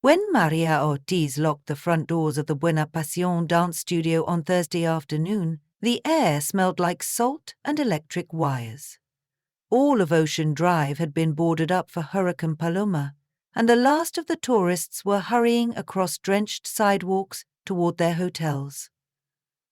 When Maria Ortiz locked the front doors of the Buena Pasión dance studio on Thursday afternoon, the air smelled like salt and electric wires. All of Ocean Drive had been boarded up for Hurricane Paloma, and the last of the tourists were hurrying across drenched sidewalks toward their hotels.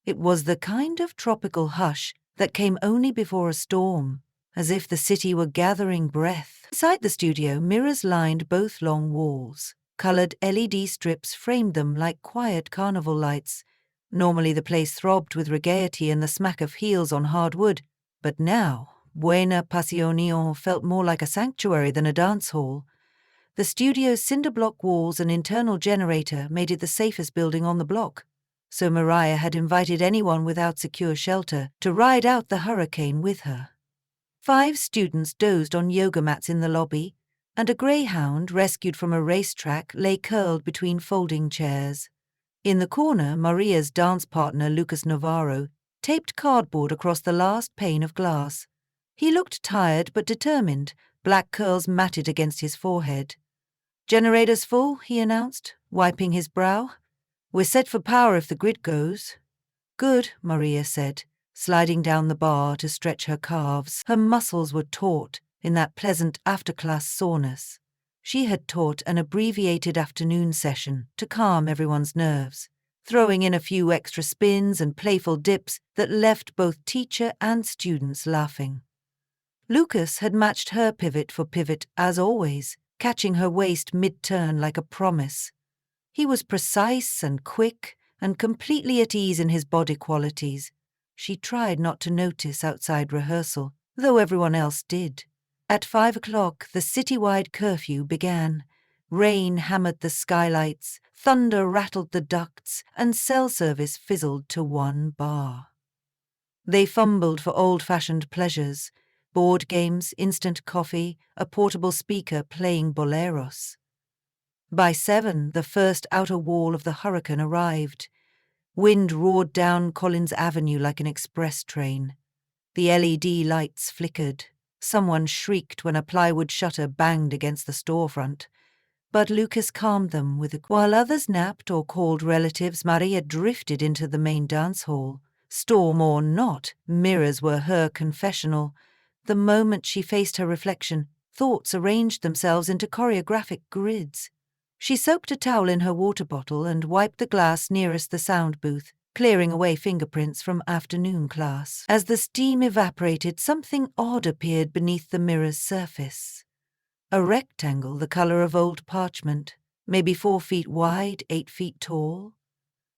It was the kind of tropical hush that came only before a storm, as if the city were gathering breath. Inside the studio, mirrors lined both long walls. Colored LED strips framed them like quiet carnival lights. Normally the place throbbed with gaiety and the smack of heels on hard wood, but now Buena Pasión felt more like a sanctuary than a dance hall. The studio's cinder block walls and internal generator made it the safest building on the block, so Mariah had invited anyone without secure shelter to ride out the hurricane with her. 5 students dozed on yoga mats in the lobby, and a greyhound rescued from a racetrack lay curled between folding chairs. In the corner, Maria's dance partner, Lucas Navarro, taped cardboard across the last pane of glass. He looked tired but determined, black curls matted against his forehead. "Generators full," he announced, wiping his brow. "We're set for power if the grid goes." "Good," Maria said, sliding down the bar to stretch her calves. Her muscles were taut in that pleasant after-class soreness. She had taught an abbreviated afternoon session to calm everyone's nerves, throwing in a few extra spins and playful dips that left both teacher and students laughing. Lucas had matched her pivot for pivot as always, catching her waist mid-turn like a promise. He was precise and quick and completely at ease in his body qualities. She tried not to notice outside rehearsal, though everyone else did. At 5 o'clock, the citywide curfew began. Rain hammered the skylights, thunder rattled the ducts, and cell service fizzled to 1 bar. They fumbled for old-fashioned pleasures, board games, instant coffee, a portable speaker playing boleros. By 7, the first outer wall of the hurricane arrived. Wind roared down Collins Avenue like an express train. The LED lights flickered. Someone shrieked when a plywood shutter banged against the storefront. But Lucas calmed them while others napped or called relatives. Maria drifted into the main dance hall. Storm or not, mirrors were her confessional. The moment she faced her reflection, thoughts arranged themselves into choreographic grids. She soaked a towel in her water bottle and wiped the glass nearest the sound booth, clearing away fingerprints from afternoon class. As the steam evaporated, something odd appeared beneath the mirror's surface. A rectangle the color of old parchment, maybe 4 feet wide, 8 feet tall.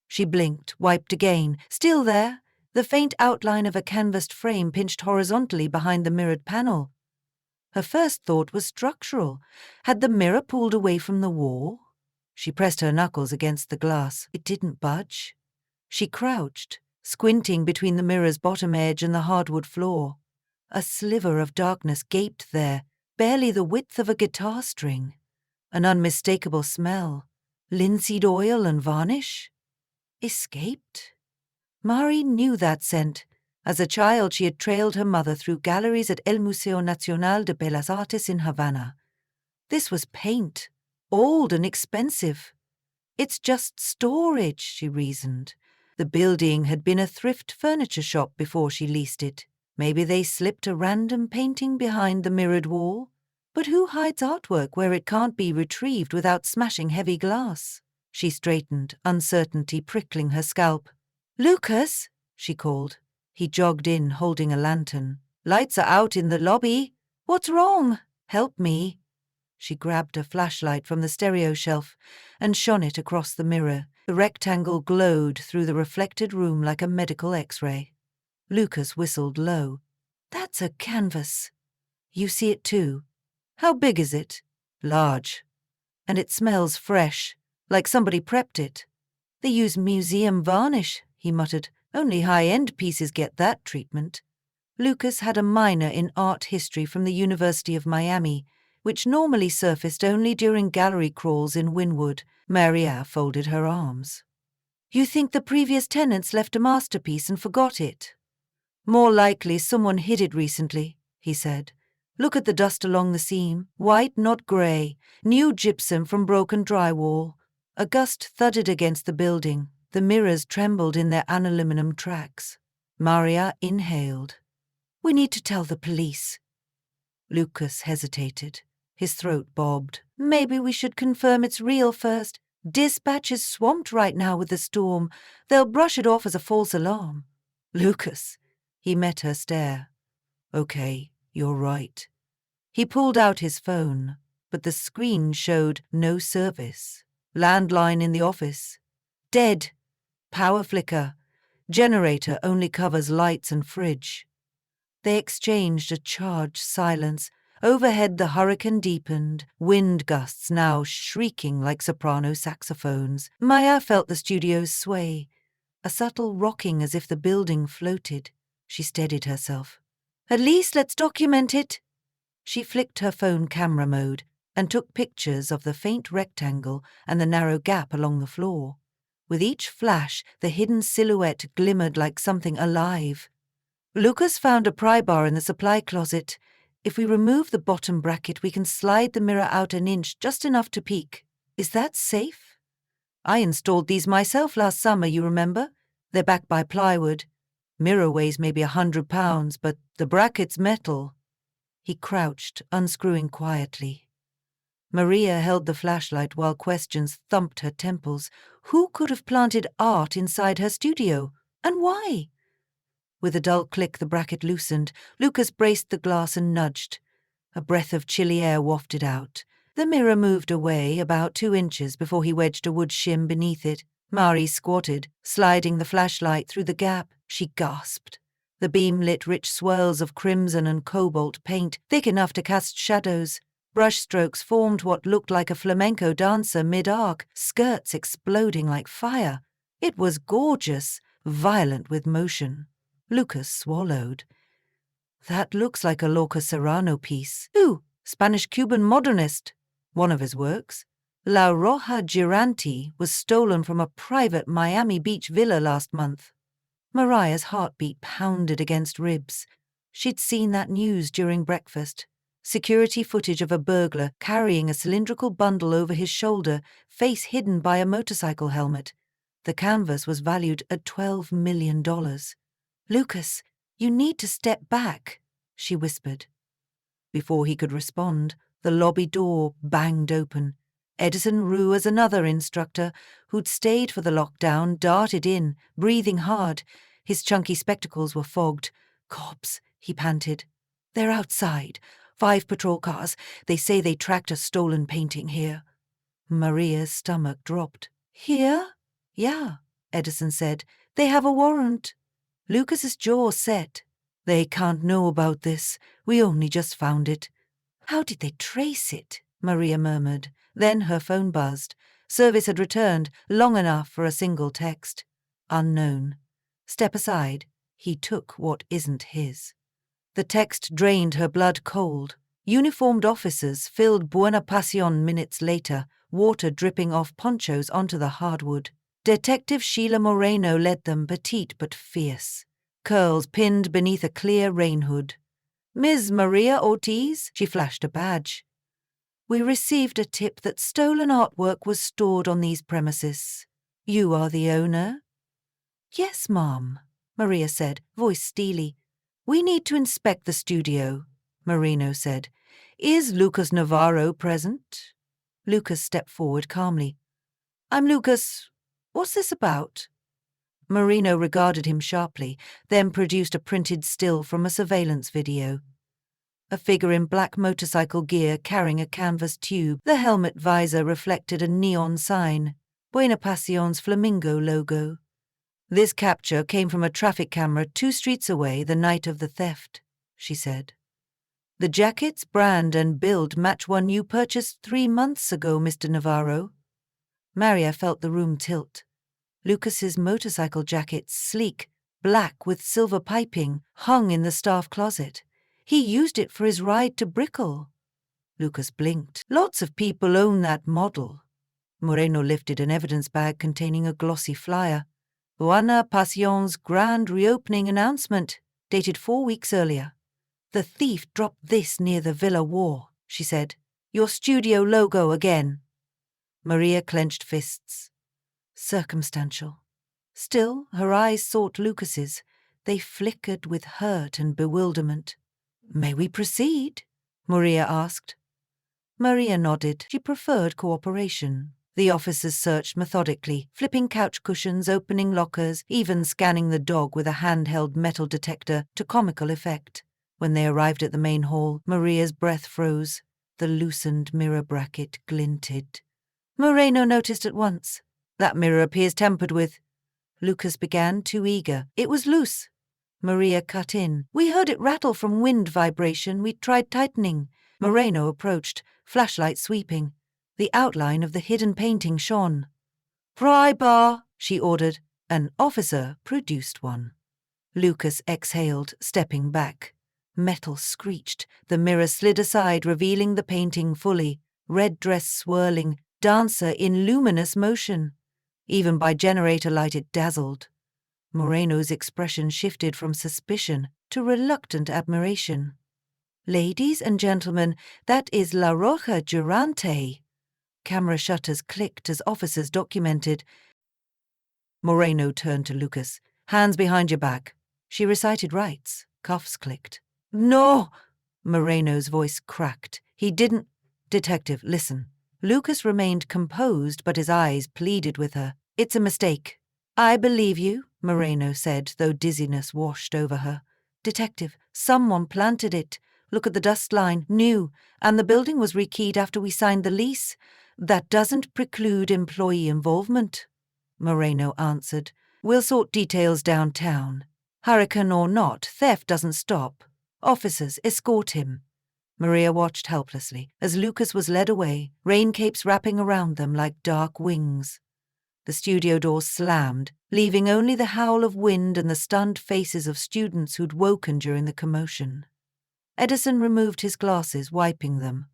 She blinked, wiped again. Still there, the faint outline of a canvassed frame pinched horizontally behind the mirrored panel. Her first thought was structural. Had the mirror pulled away from the wall? She pressed her knuckles against the glass. It didn't budge. She crouched, squinting between the mirror's bottom edge and the hardwood floor. A sliver of darkness gaped there, barely the width of a guitar string. An unmistakable smell. Linseed oil and varnish? Escaped? Mari knew that scent. As a child, she had trailed her mother through galleries at El Museo Nacional de Bellas Artes in Havana. This was paint, old and expensive. It's just storage, she reasoned. The building had been a thrift furniture shop before she leased it. Maybe they slipped a random painting behind the mirrored wall. But who hides artwork where it can't be retrieved without smashing heavy glass? She straightened, uncertainty prickling her scalp. "Lucas," she called. He jogged in, holding a lantern. "Lights are out in the lobby. What's wrong? Help me." She grabbed a flashlight from the stereo shelf and shone it across the mirror. The rectangle glowed through the reflected room like a medical X-ray. Lucas whistled low. "That's a canvas. You see it too. How big is it?" "Large. And it smells fresh, like somebody prepped it." "They use museum varnish," he muttered. "Only high-end pieces get that treatment." Lucas had a minor in art history from the University of Miami, which normally surfaced only during gallery crawls in Wynwood. Maria folded her arms. "You think the previous tenants left a masterpiece and forgot it?" "More likely someone hid it recently," he said. Look at the dust along the seam. White, not grey. New gypsum from broken drywall. A gust thudded against the building. The mirrors trembled in their aluminum tracks. Maria inhaled. We need to tell the police. Lucas hesitated. His throat bobbed. Maybe we should confirm it's real first. Dispatch is swamped right now with the storm. They'll brush it off as a false alarm. Lucas. He met her stare. Okay, you're right. He pulled out his phone, but the screen showed no service. Landline in the office. Dead. Power flicker. Generator only covers lights and fridge. They exchanged a charged silence. Overhead the hurricane deepened, wind gusts now shrieking like soprano saxophones. Maya felt the studio sway, a subtle rocking as if the building floated. She steadied herself. At least let's document it. She flicked her phone camera mode and took pictures of the faint rectangle and the narrow gap along the floor. With each flash, the hidden silhouette glimmered like something alive. Lucas found a pry bar in the supply closet. If we remove the bottom bracket, we can slide the mirror out an inch, just enough to peek. Is that safe? I installed these myself last summer, you remember? They're backed by plywood. Mirror weighs maybe 100 pounds, but the bracket's metal. He crouched, unscrewing quietly. Maria held the flashlight while questions thumped her temples. Who could have planted art inside her studio? And why? With a dull click, the bracket loosened. Lucas braced the glass and nudged. A breath of chilly air wafted out. The mirror moved away about 2 inches before he wedged a wood shim beneath it. Mari squatted, sliding the flashlight through the gap. She gasped. The beam lit rich swirls of crimson and cobalt paint, thick enough to cast shadows. Brushstrokes formed what looked like a flamenco dancer mid-arc, skirts exploding like fire. It was gorgeous, violent with motion. Lucas swallowed. That looks like a Lorca Serrano piece. Ooh, Spanish-Cuban modernist. One of his works. La Roja Girante was stolen from a private Miami Beach villa last month. Mariah's heartbeat pounded against ribs. She'd seen that news during breakfast. Security footage of a burglar carrying a cylindrical bundle over his shoulder, face hidden by a motorcycle helmet. The canvas was valued at $12 million. Lucas, you need to step back, she whispered. Before he could respond, the lobby door banged open. Edison Rue, as another instructor, who'd stayed for the lockdown, darted in, breathing hard. His chunky spectacles were fogged. Cops, he panted. They're outside. 5 patrol cars. They say they tracked a stolen painting here. Maria's stomach dropped. Here? Yeah, Edison said. They have a warrant. Lucas's jaw set. They can't know about this. We only just found it. How did they trace it? Maria murmured. Then her phone buzzed. Service had returned, long enough for a single text. Unknown. Step aside. He took what isn't his. The text drained her blood cold. Uniformed officers filled Buena Pasion minutes later, water dripping off ponchos onto the hardwood. Detective Sheila Moreno led them, petite but fierce. Curls pinned beneath a clear rain hood. Ms. Maria Ortiz, she flashed a badge. We received a tip that stolen artwork was stored on these premises. You are the owner? Yes, ma'am, Maria said, voice steely. We need to inspect the studio, Marino said. Is Lucas Navarro present? Lucas stepped forward calmly. I'm Lucas. What's this about? Marino regarded him sharply, then produced a printed still from a surveillance video. A figure in black motorcycle gear carrying a canvas tube. The helmet visor reflected a neon sign, Buena Pasion's flamingo logo. This capture came from a traffic camera 2 streets away the night of the theft, she said. The jacket's brand and build match one you purchased 3 months ago, Mr. Navarro. Maria felt the room tilt. Lucas's motorcycle jacket, sleek, black with silver piping, hung in the staff closet. He used it for his ride to Brickell. Lucas blinked. Lots of people own that model. Moreno lifted an evidence bag containing a glossy flyer. Buena Pasion's grand reopening announcement, dated 4 weeks earlier. "The thief dropped this near the villa wall," she said. "Your studio logo again." Maria clenched fists. Circumstantial. Still, her eyes sought Lucas's. They flickered with hurt and bewilderment. "May we proceed?" Maria asked. Maria nodded. She preferred cooperation. The officers searched methodically, flipping couch cushions, opening lockers, even scanning the dog with a handheld metal detector to comical effect. When they arrived at the main hall, Maria's breath froze. The loosened mirror bracket glinted. Moreno noticed at once. "That mirror appears tampered with." Lucas began, too eager. "It was loose." Maria cut in. "We heard it rattle from wind vibration. We tried tightening." Moreno approached, flashlight sweeping. The outline of the hidden painting shone. "Pry bar," she ordered. An officer produced one. Lucas exhaled, stepping back. Metal screeched. The mirror slid aside, revealing the painting fully. Red dress swirling, dancer in luminous motion. Even by generator light it dazzled. Moreno's expression shifted from suspicion to reluctant admiration. "Ladies and gentlemen, that is La Roja Durante." Camera shutters clicked as officers documented. Moreno turned to Lucas. "Hands behind your back." She recited rights. Cuffs clicked. "No!" Moreno's voice cracked. "He didn't—" "Detective, listen." Lucas remained composed, but his eyes pleaded with her. "It's a mistake." "I believe you," Moreno said, though dizziness washed over her. "Detective, someone planted it. Look at the dust line, new, and the building was rekeyed after we signed the lease. That doesn't preclude employee involvement." Moreno answered. "We'll sort details downtown. Hurricane or not, theft doesn't stop. Officers, escort him." Maria watched helplessly as Lucas was led away, rain capes wrapping around them like dark wings. The studio door slammed, leaving only the howl of wind and the stunned faces of students who'd woken during the commotion. Edison removed his glasses, wiping them.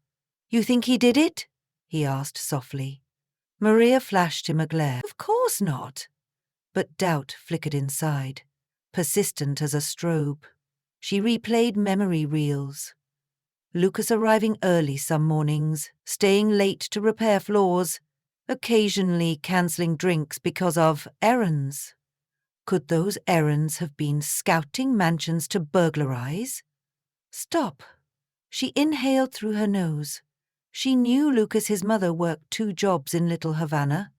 "You think he did it?" he asked softly. Maria flashed him a glare. "Of course not." But doubt flickered inside, persistent as a strobe. She replayed memory reels. Lucas arriving early some mornings, staying late to repair floors, occasionally cancelling drinks because of errands. Could those errands have been scouting mansions to burglarize? Stop. She inhaled through her nose. She knew Lucas, his mother, worked 2 jobs in Little Havana.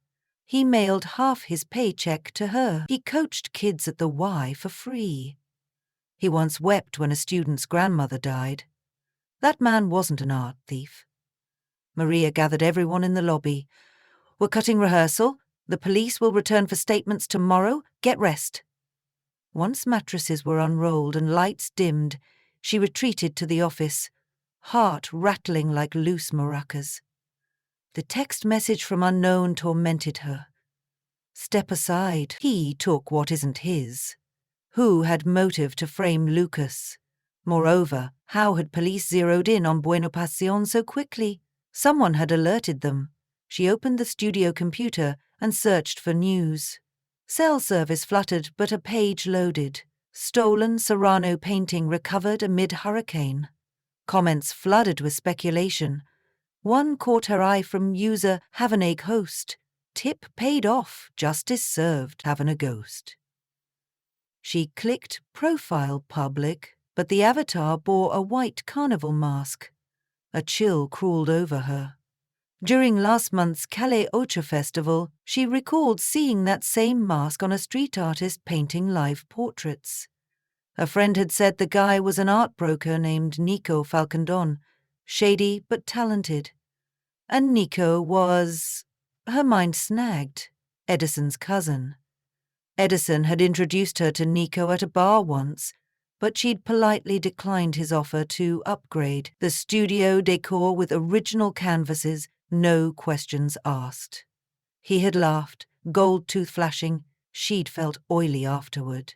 He mailed half his paycheck to her. He coached kids at the Y for free. He once wept when a student's grandmother died. That man wasn't an art thief. Maria gathered everyone in the lobby. "We're cutting rehearsal. The police will return for statements tomorrow. Get rest." Once mattresses were unrolled and lights dimmed, she retreated to the office, heart rattling like loose maracas. The text message from unknown tormented her. Step aside. He took what isn't his. Who had motive to frame Lucas? Moreover, how had police zeroed in on Bueno Pasion so quickly? Someone had alerted them. She opened the studio computer and searched for news. Cell service fluttered, but a page loaded. Stolen Serrano painting recovered amid hurricane. Comments flooded with speculation. One caught her eye from user Havanagh Host. Tip paid off, justice served, Havana Ghost. She clicked Profile Public, but the avatar bore a white carnival mask. A chill crawled over her. During last month's Calais Ocha Festival, she recalled seeing that same mask on a street artist painting live portraits. A friend had said the guy was an art broker named Nico Falcondon, shady but talented. And Nico was... Her mind snagged. Edison's cousin. Edison had introduced her to Nico at a bar once, but she'd politely declined his offer to upgrade the studio decor with original canvases, no questions asked. He had laughed, gold tooth flashing. She'd felt oily afterward.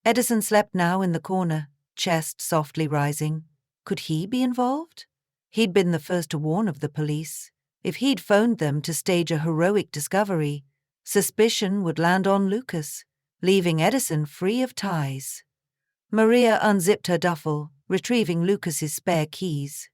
Edison slept now in the corner, chest softly rising. Could he be involved? He'd been the first to warn of the police. If he'd phoned them to stage a heroic discovery, suspicion would land on Lucas, leaving Edison free of ties. Maria unzipped her duffel, retrieving Lucas's spare keys.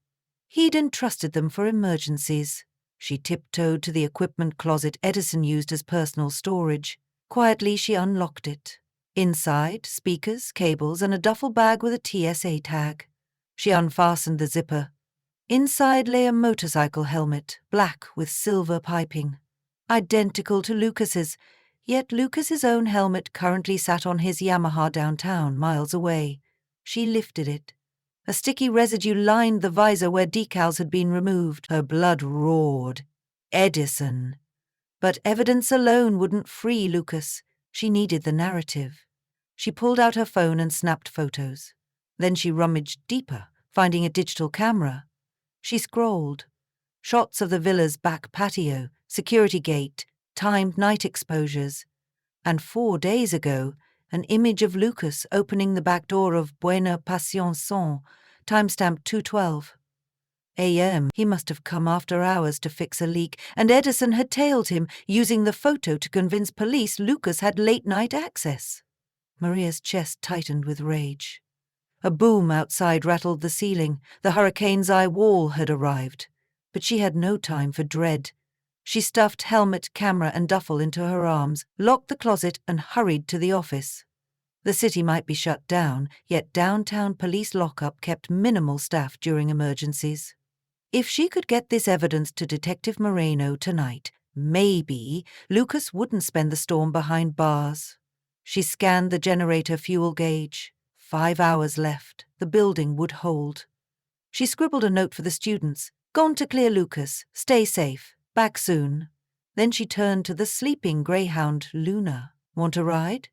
He'd entrusted them for emergencies. She tiptoed to the equipment closet Edison used as personal storage. Quietly, she unlocked it. Inside, speakers, cables, and a duffel bag with a TSA tag. She unfastened the zipper. Inside lay a motorcycle helmet, black with silver piping. Identical to Lucas's, yet Lucas's own helmet currently sat on his Yamaha downtown, miles away. She lifted it. A sticky residue lined the visor where decals had been removed. Her blood roared. Edison. But evidence alone wouldn't free Lucas. She needed the narrative. She pulled out her phone and snapped photos. Then she rummaged deeper, finding a digital camera. She scrolled. Shots of the villa's back patio, security gate, timed night exposures. And 4 days ago, an image of Lucas opening the back door of Buena Passion, timestamp 2:12 a.m. He must have come after hours to fix a leak, and Edison had tailed him, using the photo to convince police Lucas had late-night access. Maria's chest tightened with rage. A boom outside rattled the ceiling. The hurricane's eye wall had arrived. But she had no time for dread. She stuffed helmet, camera, and duffel into her arms, locked the closet, and hurried to the office. The city might be shut down, yet downtown police lockup kept minimal staff during emergencies. If she could get this evidence to Detective Moreno tonight, maybe Lucas wouldn't spend the storm behind bars. She scanned the generator fuel gauge. 5 hours left. The building would hold. She scribbled a note for the students. Gone to clear Lucas. Stay safe. Back soon. Then she turned to the sleeping greyhound, Luna. Want a ride?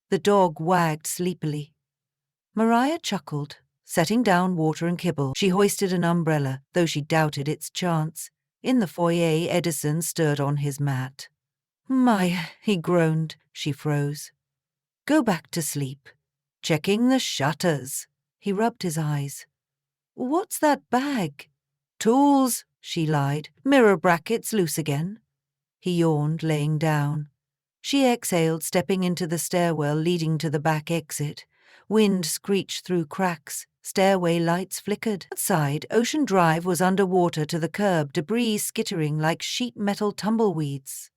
The dog wagged sleepily. Maria chuckled. Setting down water and kibble, she hoisted an umbrella, though she doubted its chance. In the foyer, Edison stirred on his mat. My, he groaned. She froze. Go back to sleep. Checking the shutters. He rubbed his eyes. What's that bag? Tools, she lied. Mirror brackets loose again. He yawned, laying down. She exhaled, stepping into the stairwell leading to the back exit. Wind screeched through cracks. Stairway lights flickered. Outside, Ocean Drive was underwater to the curb, debris skittering like sheet metal tumbleweeds.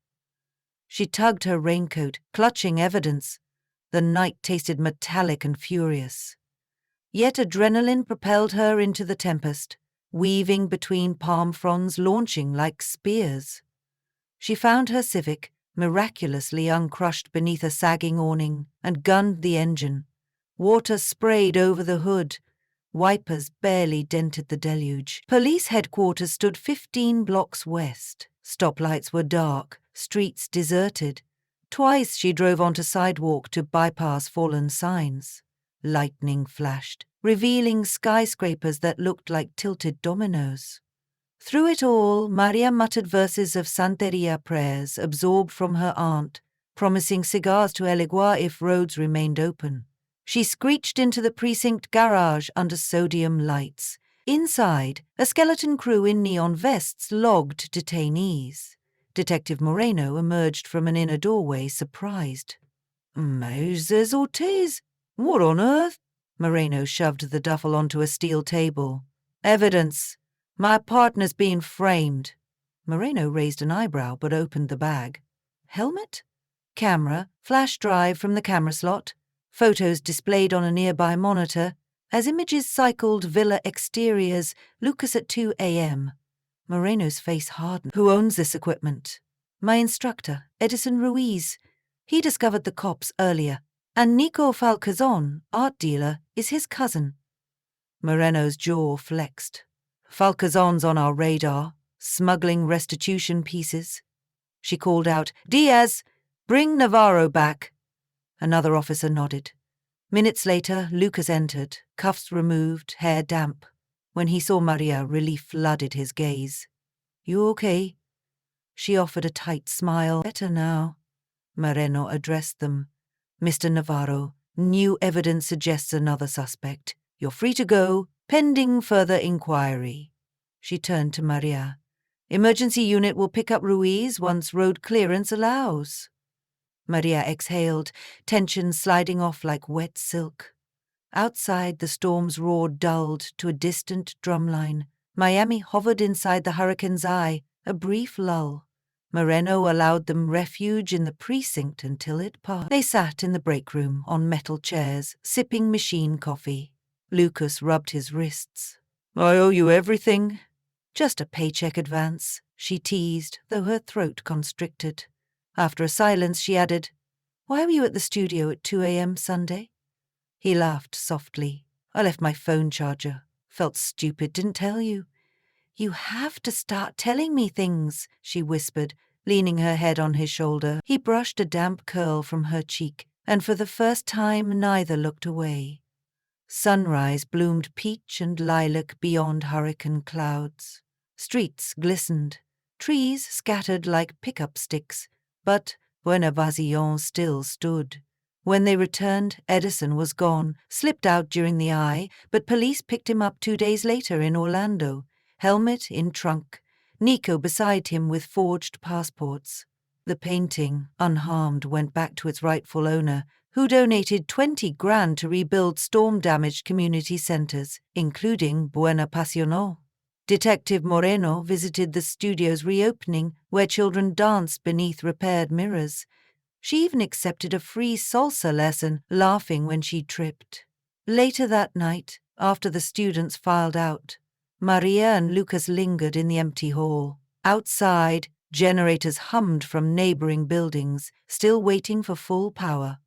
She tugged her raincoat, clutching evidence. The night tasted metallic and furious. Yet adrenaline propelled her into the tempest, weaving between palm fronds, launching like spears. She found her Civic, miraculously uncrushed beneath a sagging awning, and gunned the engine. Water sprayed over the hood. Wipers barely dented the deluge. Police headquarters stood 15 blocks west. Stoplights were dark, streets deserted. Twice she drove onto sidewalk to bypass fallen signs. Lightning flashed, revealing skyscrapers that looked like tilted dominoes. Through it all, Maria muttered verses of Santeria prayers absorbed from her aunt, promising cigars to Eligua if roads remained open. She screeched into the precinct garage under sodium lights. Inside, a skeleton crew in neon vests logged detainees. Detective Moreno emerged from an inner doorway, surprised. Moses Ortiz? What on earth? Moreno shoved the duffel onto a steel table. Evidence. My partner's been framed. Moreno raised an eyebrow but opened the bag. Helmet? Camera, flash drive from the camera slot. Photos displayed on a nearby monitor. As images cycled villa exteriors, Lucas at 2 a.m. Moreno's face hardened. Who owns this equipment? My instructor, Edison Ruiz. He discovered the cops earlier. And Nico Falcazon, art dealer, is his cousin. Moreno's jaw flexed. Falcazon's on our radar, smuggling restitution pieces. She called out, Diaz, bring Navarro back. Another officer nodded. Minutes later, Lucas entered, cuffs removed, hair damp. When he saw Maria, relief flooded his gaze. You okay? She offered a tight smile. Better now. Moreno addressed them. Mr. Navarro, new evidence suggests another suspect. You're free to go, pending further inquiry. She turned to Maria. Emergency unit will pick up Ruiz once road clearance allows. Maria exhaled, tension sliding off like wet silk. Outside, the storm's roar dulled to a distant drumline. Miami hovered inside the hurricane's eye, a brief lull. Moreno allowed them refuge in the precinct until it passed. They sat in the break room on metal chairs, sipping machine coffee. Lucas rubbed his wrists. "I owe you everything." "Just a paycheck advance," she teased, though her throat constricted. After a silence, she added, "Why were you at the studio at 2 a.m. Sunday?" He laughed softly. "I left my phone charger. Felt stupid, didn't tell you." "You have to start telling me things," she whispered, leaning her head on his shoulder. He brushed a damp curl from her cheek, and for the first time neither looked away. Sunrise bloomed peach and lilac beyond hurricane clouds. Streets glistened, trees scattered like pickup sticks, but Buena Vazillon still stood. When they returned, Edison was gone, slipped out during the eye, but police picked him up 2 days later in Orlando, helmet in trunk, Nico beside him with forged passports. The painting, unharmed, went back to its rightful owner, who donated 20 grand to rebuild storm-damaged community centers, including Buena Pasional. Detective Moreno visited the studio's reopening, where children danced beneath repaired mirrors. She even accepted a free salsa lesson, laughing when she tripped. Later that night, after the students filed out, Maria and Lucas lingered in the empty hall. Outside, generators hummed from neighboring buildings, still waiting for full power.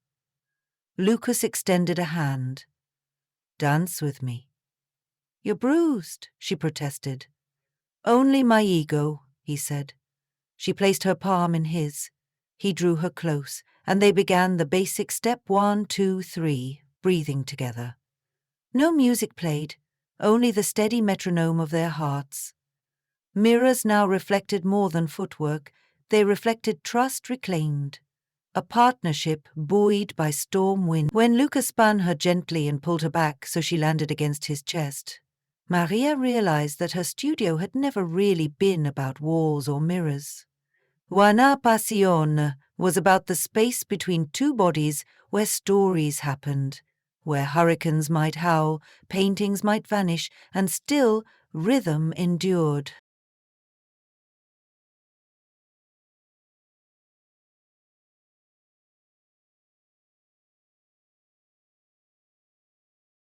Lucas extended a hand. "Dance with me." "You're bruised," she protested. "Only my ego," he said. She placed her palm in his. He drew her close, and they began the basic step 1, 2, 3, breathing together. No music played, only the steady metronome of their hearts. Mirrors now reflected more than footwork, they reflected trust reclaimed. A partnership buoyed by storm wind. When Lucas spun her gently and pulled her back so she landed against his chest, Maria realized that her studio had never really been about walls or mirrors. Buena Pasion was about the space between two bodies where stories happened, where hurricanes might howl, paintings might vanish, and still rhythm endured.